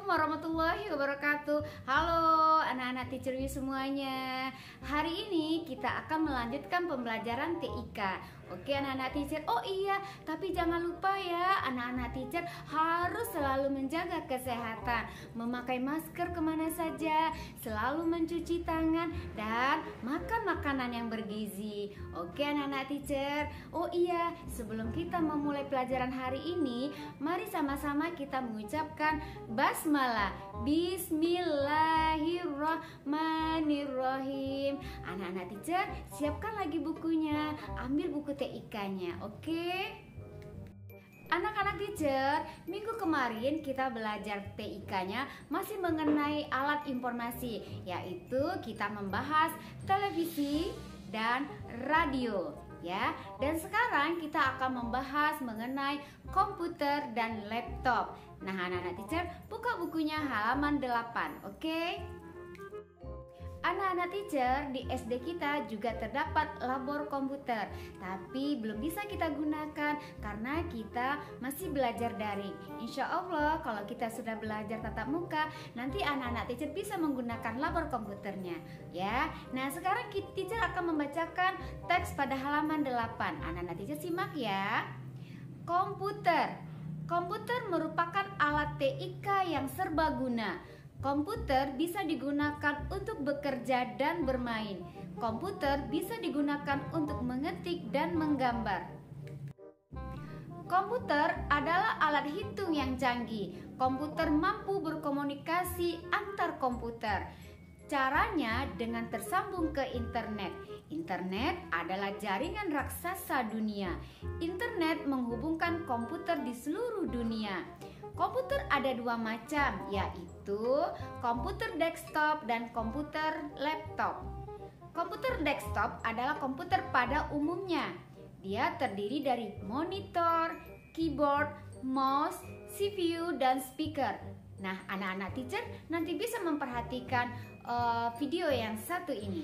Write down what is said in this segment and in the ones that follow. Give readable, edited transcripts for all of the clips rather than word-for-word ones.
Assalamualaikum warahmatullahi wabarakatuh. Halo anak-anak teacher semuanya. Hari ini kita akan melanjutkan pembelajaran TIK. Oke anak-anak teacher. Oh iya, tapi jangan lupa ya, anak-anak teacher harus selalu menjaga kesehatan, memakai masker kemana saja, selalu mencuci tangan, dan makan makanan yang bergizi. Oke anak-anak teacher. Oh iya, sebelum kita memulai pelajaran hari ini, mari sama-sama kita mengucapkan basmalah. Bismillahirrahmanirrahim. Anak-anak teacher, siapkan lagi bukunya, ambil buku TIK-nya, oke? Anak-anak teacher, minggu kemarin kita belajar TIK-nya masih mengenai alat informasi, yaitu kita membahas televisi dan radio, ya. Dan sekarang kita akan membahas mengenai komputer dan laptop. Nah, anak-anak teacher, buka bukunya halaman 8, oke? Anak-anak teacher, di SD kita juga terdapat labor komputer, tapi belum bisa kita gunakan karena kita masih belajar daring. Insya Allah kalau kita sudah belajar tatap muka, nanti anak-anak teacher bisa menggunakan labor komputernya, ya. Nah, sekarang teacher akan membacakan teks pada halaman 8. Anak-anak teacher simak ya. Komputer. Komputer merupakan alat TIK yang serbaguna. Komputer bisa digunakan untuk bekerja dan bermain. Komputer bisa digunakan untuk mengetik dan menggambar. Komputer adalah alat hitung yang canggih. Komputer mampu berkomunikasi antar komputer. Caranya dengan tersambung ke internet. Internet adalah jaringan raksasa dunia. Internet menghubungkan komputer di seluruh dunia. Komputer ada dua macam, yaitu komputer desktop dan komputer laptop. Komputer desktop adalah komputer pada umumnya. Dia terdiri dari monitor, keyboard, mouse, CPU, dan speaker. Nah, anak-anak teacher nanti bisa memperhatikan video yang satu ini.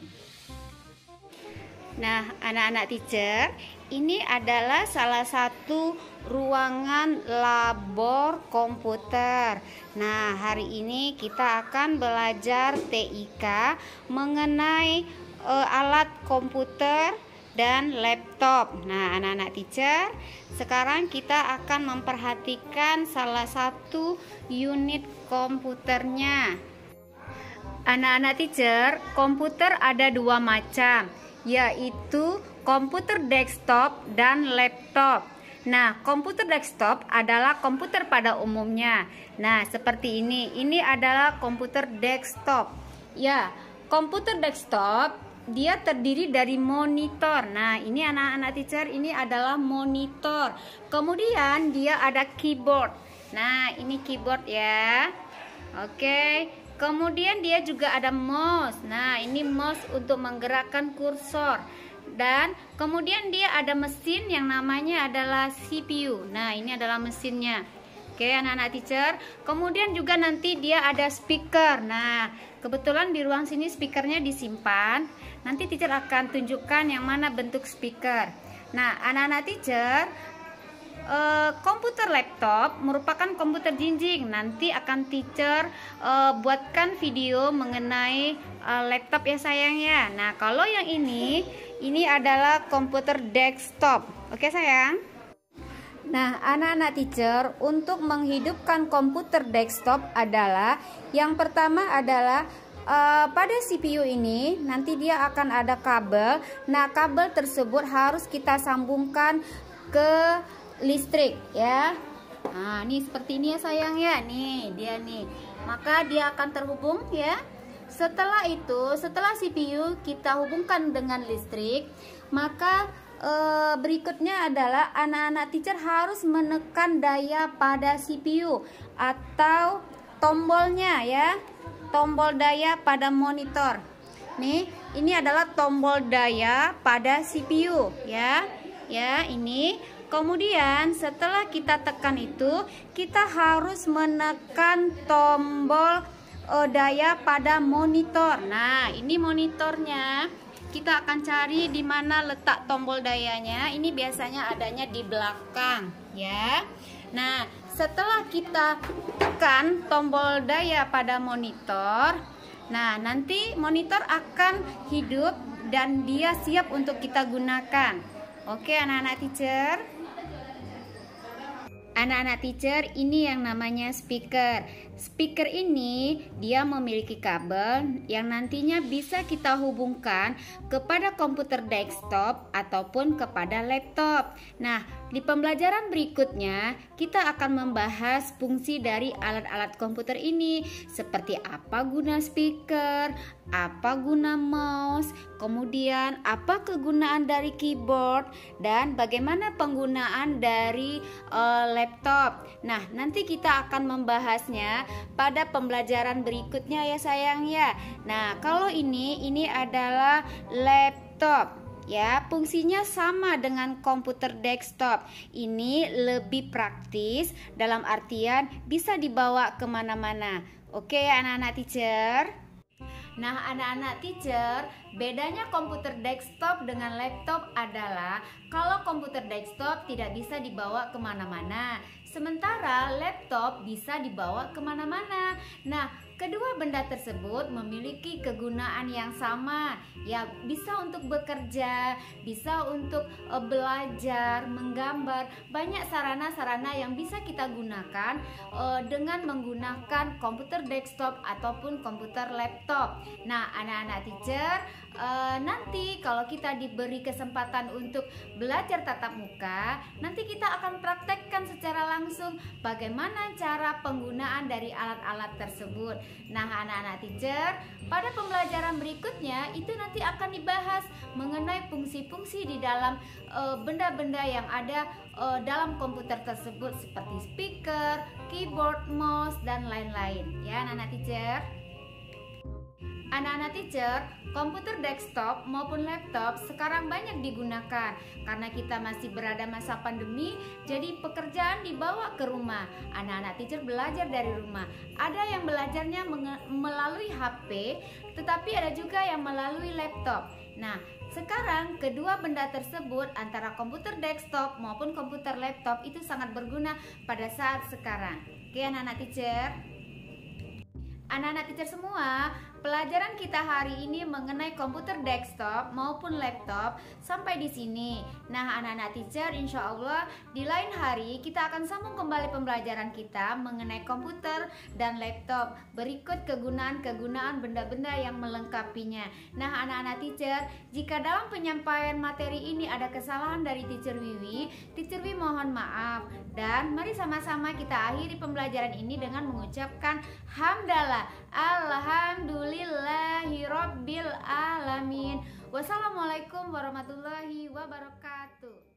Nah, anak-anak teacher, ini adalah salah satu ruangan labor komputer. Nah, hari ini kita akan belajar TIK mengenai alat komputer dan laptop. Nah, anak-anak teacher, sekarang kita akan memperhatikan salah satu unit komputernya. Anak-anak teacher, komputer ada dua macam, yaitu komputer desktop dan laptop. Nah, komputer desktop adalah komputer pada umumnya. Nah, seperti ini. Ini adalah komputer desktop. Ya, komputer desktop dia terdiri dari monitor. Nah, ini anak-anak teacher, ini adalah monitor. Kemudian dia ada keyboard. Nah, ini keyboard ya. Oke. Kemudian dia juga ada mouse. Nah, ini mouse untuk menggerakkan kursor. Dan kemudian dia ada mesin yang namanya adalah CPU. Nah, ini adalah mesinnya. Oke, anak-anak teacher. Kemudian juga nanti dia ada speaker. Nah, kebetulan di ruang sini speakernya disimpan. Nanti teacher akan tunjukkan yang mana bentuk speaker. Nah, anak-anak teacher, komputer laptop merupakan komputer jinjing. Nanti akan teacher buatkan video mengenai laptop ya sayang ya. Nah, kalau yang ini adalah komputer desktop. Oke sayang. Nah, anak-anak teacher, untuk menghidupkan komputer desktop adalah yang pertama adalah pada CPU ini nanti dia akan ada kabel. Nah, kabel tersebut harus kita sambungkan ke listrik ya. Nah, ini seperti ini ya sayang ya. Nih, dia nih. Maka dia akan terhubung ya. Setelah itu, setelah CPU kita hubungkan dengan listrik, maka berikutnya adalah anak-anak teacher harus menekan daya pada CPU atau tombolnya ya. Tombol daya pada monitor. Nih, ini adalah tombol daya pada CPU ya. Ya, ini. Kemudian setelah kita tekan itu, kita harus menekan tombol daya pada monitor. Nah, ini monitornya. Kita akan cari di mana letak tombol dayanya. Ini biasanya adanya di belakang, ya. Nah, setelah kita tekan tombol daya pada monitor, nah nanti monitor akan hidup dan dia siap untuk kita gunakan. Oke anak-anak teacher. Anak-anak teacher, ini yang namanya speaker. Speaker ini dia memiliki kabel yang nantinya bisa kita hubungkan kepada komputer desktop ataupun kepada laptop. Nah, di pembelajaran berikutnya kita akan membahas fungsi dari alat-alat komputer ini, seperti apa guna speaker, apa guna mouse, kemudian apa kegunaan dari keyboard, dan bagaimana penggunaan dari laptop. Nah, nanti kita akan membahasnya pada pembelajaran berikutnya ya sayang ya. Nah, kalau ini adalah laptop. Ya, fungsinya sama dengan komputer desktop. Ini lebih praktis dalam artian bisa dibawa kemana-mana. Oke ya anak-anak teacher. Nah anak-anak teacher, bedanya komputer desktop dengan laptop adalah kalau komputer desktop tidak bisa dibawa kemana-mana, sementara laptop bisa dibawa kemana-mana. Nah, kedua benda tersebut memiliki kegunaan yang sama, ya bisa untuk bekerja, bisa untuk belajar, menggambar, banyak sarana-sarana yang bisa kita gunakan dengan menggunakan komputer desktop ataupun komputer laptop. Nah, anak-anak teacher, nanti kalau kita diberi kesempatan untuk belajar tatap muka, nanti kita akan praktekkan secara langsung bagaimana cara penggunaan dari alat-alat tersebut. Nah anak-anak teacher, pada pembelajaran berikutnya itu nanti akan dibahas mengenai fungsi-fungsi di dalam benda-benda yang ada dalam komputer tersebut, seperti speaker, keyboard, mouse, dan lain-lain ya anak-anak teacher. Anak-anak teacher, komputer desktop maupun laptop sekarang banyak digunakan karena kita masih berada masa pandemi, jadi pekerjaan dibawa ke rumah. Anak-anak teacher belajar dari rumah. Ada yang belajarnya melalui HP, tetapi ada juga yang melalui laptop. Nah, sekarang kedua benda tersebut antara komputer desktop maupun komputer laptop itu sangat berguna pada saat sekarang. Oke anak-anak teacher. Anak-anak teacher semua, pelajaran kita hari ini mengenai komputer desktop maupun laptop sampai di sini. Nah, anak-anak teacher, insya Allah di lain hari kita akan sambung kembali pembelajaran kita mengenai komputer dan laptop. Berikut kegunaan-kegunaan benda-benda yang melengkapinya. Nah, anak-anak teacher, jika dalam penyampaian materi ini ada kesalahan dari Teacher Wiwi mohon maaf. Dan mari sama-sama kita akhiri pembelajaran ini dengan mengucapkan hamdalah. Alhamdulillahirabbil alamin. Wassalamualaikum warahmatullahi wabarakatuh.